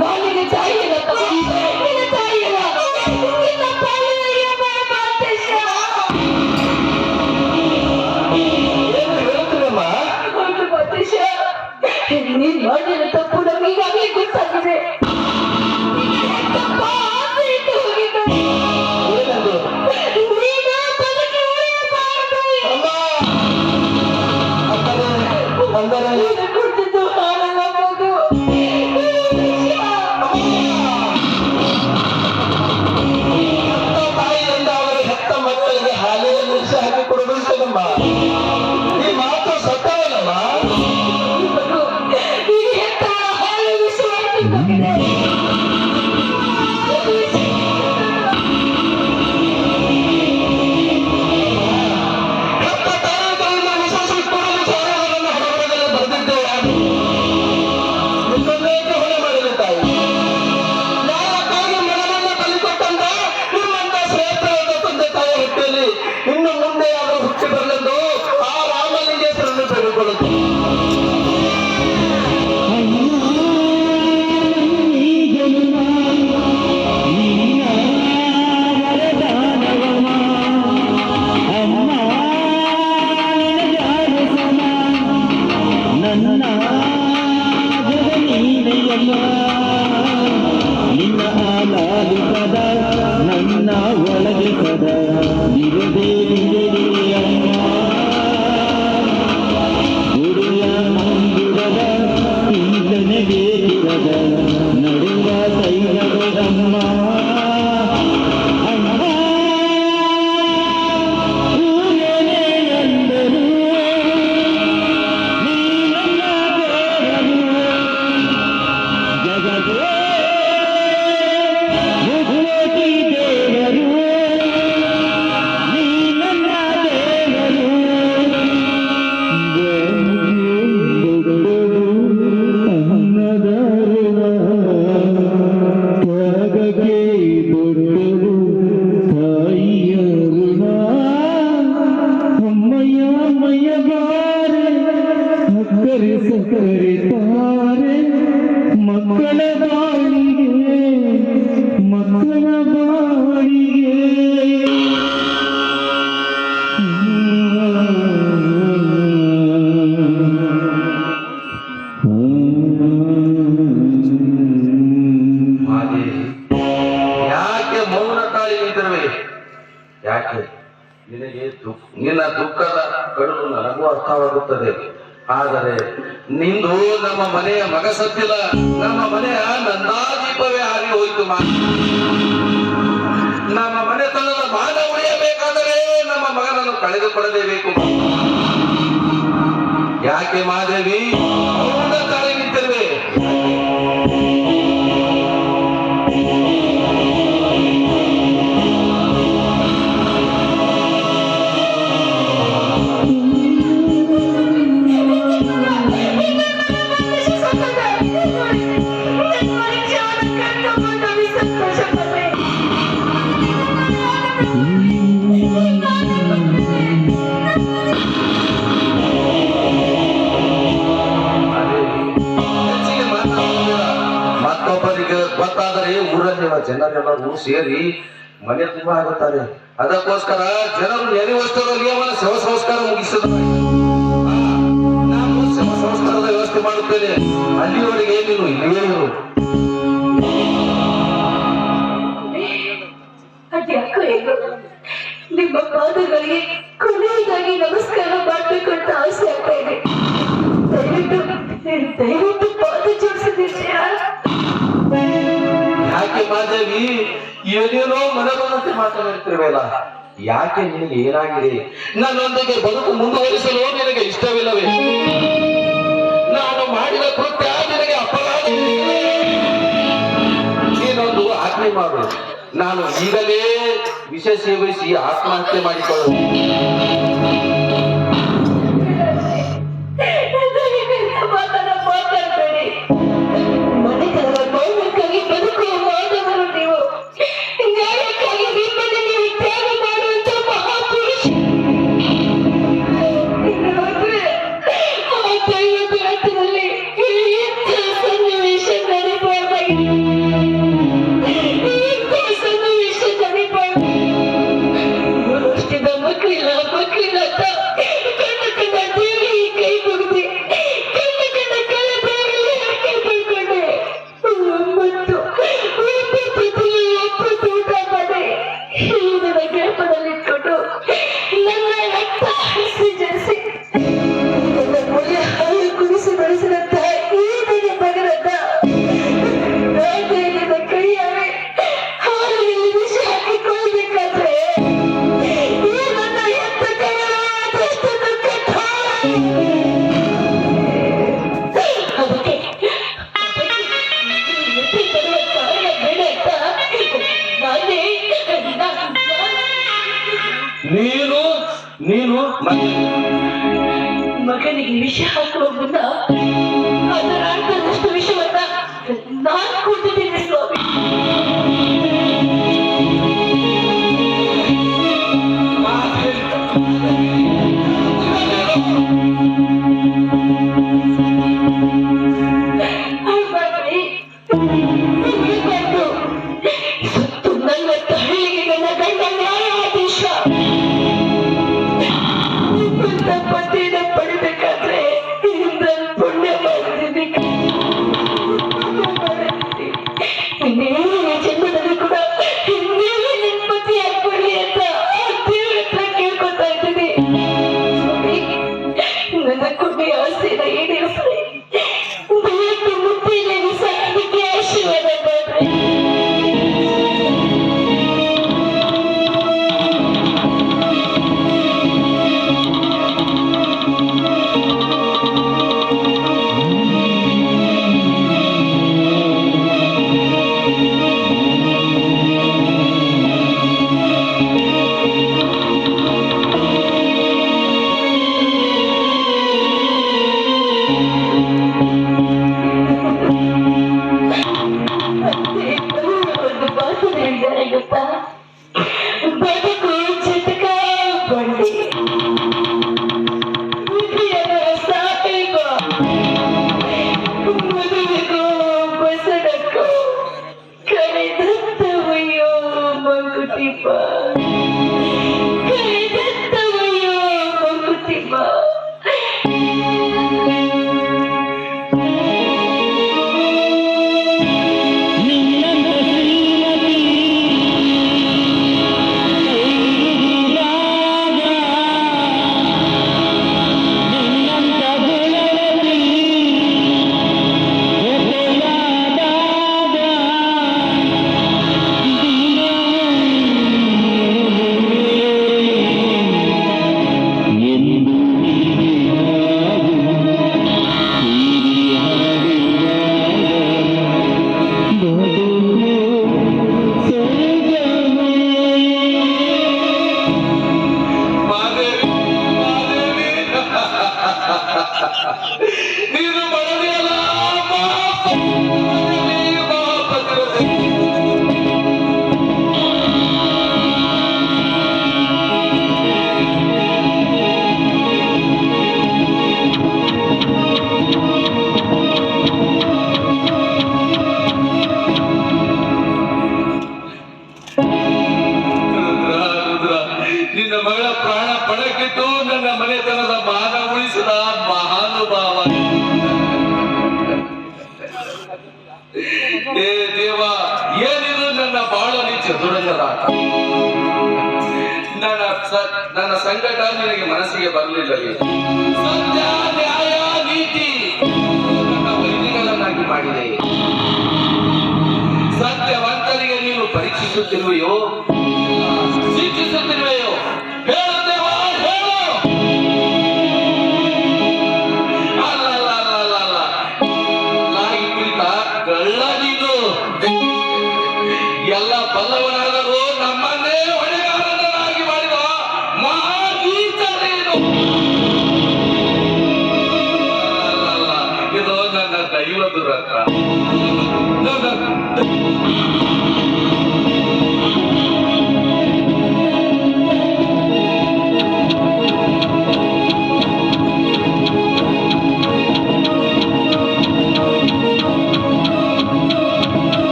ಬಾಲಿಗೆ ತಾಯಿಲ್ಲ ತಾಯಿಲ್ಲ ನೀನ್ ಮಾಡಿದ ತಪ್ಪು ನಮ್ಗೆ ಈಗಾಗಲೇ ಗೊತ್ತಾಗಿದೆ. ಕೊಟ್ಟಿದ್ದು ಹಾಲಲ್ಲ ಮಗು. ತಾಯಿಯಿಂದ ಅವರ ಹೆತ್ತ ಮಕ್ಕಳಿಗೆ ಹಾಲಿನ ನಿಮಿಷ ಹಾಕಿ ಕೊಡಬೇಕಮ್ಮ. ಈ ಮಾತು ಸತ್ಯವಲ್ಲಮ್ಮ. ಈಗ ಹೆತ್ತವರ ಹಾಲು ವಿಷವಾಗಿದೆ. ಇನ್ನು ಮುಂದೆ ಅವರು ಹುಟ್ಟಿ ಬರಲೆಂದು ಆ ರಾಮಲಿಂಗೇಶ್ವರನ್ನು ತೆಗೆದುಕೊಳ್ಳುತ್ತೆ. ನಿನ್ನ ಆಲಾದಿ ಪದ ನನ್ನ ಒಳಗೆ ಪದ ಇರದೇ ಅಮ್ಮ ಗುಡಿಯ ಮಂದಿರದ ಇಂದನೆ ಬೇಕಿರದ ನಡುವ ತೈಲದಮ್ಮ ಅಮ್ಮ ಊರೇನೇ ಎಂದರು ನೀ ನನ್ನ ದೇವರು ಜಗದೇ ದೇವರು ನೀ ನನ್ನ ದೇವರು ಅನ್ನದಾರುವ ತ್ಯಾಗಕ್ಕೆ ದೊಡ್ಡದು ತಾಯಿಯರುಣ ಅಮ್ಮಯ್ಯ ಅಮ್ಮಯ್ಯ ಬಾರೆ ಸಕ್ಕರೆ ಸಕ್ಕರೆ ತಾರೆ ಮಕ್ಕಳ ಬಾಳಿಗೆ ಮಕ್ಕಳ ಬಾಳಿಗೆ ಯಾಕೆ ಮೌನ ತಾಳಿ ನಿಂತಿರುವೆ? ಯಾಕೆ ನಿನಗೆ ನಿನ್ನ ದುಃಖದ ಕಡುವು ನನಗೂ ಅರ್ಥವಾಗುತ್ತದೆ. ಆದರೆ ನಿಂದು ನಮ್ಮ ಮನೆಯ ಮಗ ಸತ್ತಿಲ್ಲ, ನಮ್ಮ ಮನೆಯ ನಂದಾದೀಪವೇ ಹಾರಿ ಹೋಯಿತು. ನಮ್ಮ ಮನೆತನದ ಮಾನ ಉಳಿಯಬೇಕಾದರೆ ನಮ್ಮ ಮಗನನ್ನು ಕಳೆದುಕೊಡಲೇಬೇಕು. ಯಾಕೆ ಮಾದೇವಿ ಮೌನ ತಾಳಿ ನಿಂತಿರುವೆ? ಮತ್ತೊಬ್ಬರಿಗೆ ಗೊತ್ತಾದರೆ ಊರಲ್ಲಿರುವ ಜನರೆಲ್ಲರೂ ಸೇರಿ ಮನೆ ತುಂಬ ಆಗುತ್ತಾರೆ. ಅದಕ್ಕೋಸ್ಕರ ಜನರು ನೆನೆವಷ್ಟರಲ್ಲಿ ಅವನ ಶವ ಸಂಸ್ಕಾರ ಮುಗಿಸಿದ್ದಾರೆ. ನಾನು ಶವ ಸಂಸ್ಕಾರದ ವ್ಯವಸ್ಥೆ ಮಾಡುತ್ತೇನೆ. ಅಲ್ಲಿವರೆಗೆ ನೀನು ಇಲ್ಲಿಯೇ ಇರು. ಅದ್ಯಾಕೋ ಏನು ನಿಮ್ಮ ಪಾದಗಳಿಗೆ ಕೊನೆಯದಾಗಿ ನಮಸ್ಕಾರ ಮಾಡಬೇಕು ಅಂತ ಆಸೆ ಆಗ್ತಾ ಇದೆ. ದಯವಿಟ್ಟು ಪಾದ ಜೋಡಿಸಿದ್ದೀರಾ? ಯಾಕೆ ಮಾದೇವಿ ಏನೇನೋ ಮನಬಂದಂತೆ ಮಾತನಾಡುತ್ತಿರುವಲ್ಲ? ಯಾಕೆ ನಿನಗೆ ಏನಾಗಿದೆ? ನನ್ನೊಂದಿಗೆ ಬದುಕು ಮುಂದುವರಿಸಲು ನಿನಗೆ ಇಷ್ಟವಿಲ್ಲವೇ? ನಾನು ಮಾಡಿದ ಕೃತ್ಯ ನಿನಗೆ ಅಪರಾಧ. ನೀನೊಂದು ಆಜ್ಞೆ ಮಾಡು. ನಾನು ಈಗಲೇ ವಿಷ ಸೇವಿಸಿ ಆತ್ಮಹತ್ಯೆ ಮಾಡಿಕೊಳ್ಳು. ಮಾತಾಡಬೇಡಿ. ಮನೆತನದ ಗೌರವಕ್ಕಾಗಿ ಬದುಕುವ ಮಾನವರು ನೀವು. ನ್ಯಾಯಕ್ಕಾಗಿ ನಿಮ್ಮನ್ನು ನೀವು ತ್ಯಾಗ ಮಾಡುವಂತ ಮಹಾಪುರುಷ. ಆ ದೈವದ ಮತ್ತೆ ಮಗನಿಗೆ ವಿಷ ಹಾಕುವ ಮುನ್ನ ಅದರ ಅರ್ಥದಷ್ಟು ವಿಷವನ್ನ ನಾನು ಕೊಟ್ಟಿದ್ದೀನಿ ಸ್ವಾಮಿ. ಸುತ್ತು 40 ಹಳ್ಳಿಗೆ ನನ್ನ ಗಂಡ ನ್ಯಾಯಾಧೀಶ. ನಿಮ್ಮಂತ ಪತಿನ ಪಡಿಬೇಕಾದ್ರೆ ನಾನು ಪುಣ್ಯ ಮಾಡಿದ್ದೀನಿ. ಇನ್ನೇನು ಜನ್ಮದಲ್ಲಿ ಕೂಡ ನೀವೇ ನನ್ನ ಪತಿ ಆಗ್ಬಿಡಿ ಅಂತ ದೇವ್ರ ಹತ್ರ ಕೇಳ್ಕೊತಾ ಇದ್ದೀನಿ. ಸ್ವಾಮಿ, ನನ್ನ ಕೊನೆಯ ಆಸೆನ ಈಡೇರಿಸಿ ದಯವಿಟ್ಟು ಮುತ್ತಿನ ಸಾಧನೆಗೆ ಆಶೀರ್ವಾದ ಮಾಡ್ರಿ. ಒಂದು ಭಾಷಣ ಹೇಳಿದ್ದಾರೆ ಗೊತ್ತಾ? ಬದುಕು ಚಿಟಕ ಬಂಡಿ, ವಿಧಿಯನ್ನ ಸಾಕೇಗೋ, ಮದುವೆಗೋ ಬಸಡಕ್ಕೋ ಕರೆದತ್ತವಯ್ಯೋ ಮಂಕುತಿಮ್ಮ, ಕರೆದತ್ತವಯ್ಯೋ ಮಂಕುತಿಮ್ಮ. ನೀನು ಬರಲಿಯಲ್ಲ ನಿನ್ನ ಮಗಳ ಪ್ರಾಣ ಪಣಕ್ಕಿಟ್ಟು ನನ್ನ ಮನೆತನದ ಮಾನ ಉಳಿಸಿದ ಮಹಾನುಭಾವ. ಏ ದೇವ, ಏನಿದು ನನ್ನ ಬಾಳಲಿ ಚದುರಂಗದಾಟ. ನನ್ನ ಸಂಕಟ ನಿನಗೆ ಮನಸ್ಸಿಗೆ ಬರಲಿಲ್ಲವೇ? ಸತ್ಯ, ನ್ಯಾಯ, ನೀತಿ ನನ್ನ ವೈದಿಗಳನ್ನಾಗಿ ಮಾಡಿದೆ. ಸತ್ಯವಂತರಿಗೆ ನೀನು ಪರೀಕ್ಷಿಸುತ್ತಿರುವೆಯೋ, ಶಿಕ್ಷಿಸುತ್ತಿರುವೆಯೋ? ಹೇಳು ದೇವ, ಹೇಳು. ಅಲ್ಲ, ನಾಯಿ ಕುರಿತ ಕಳ್ಳ ನೀನು. ಎಲ್ಲ ಬಲ್ಲವನಾದರೂ ನಮ್ಮನ್ನೇ ಹೊಣೆಗಾರನಾಗಿ ಮಾಡಿದ ಮಹಾನೀತ ನೀನು. ಅಲ್ಲ, ಇದು ನನ್ನ ದೈವ ದುರಂತ.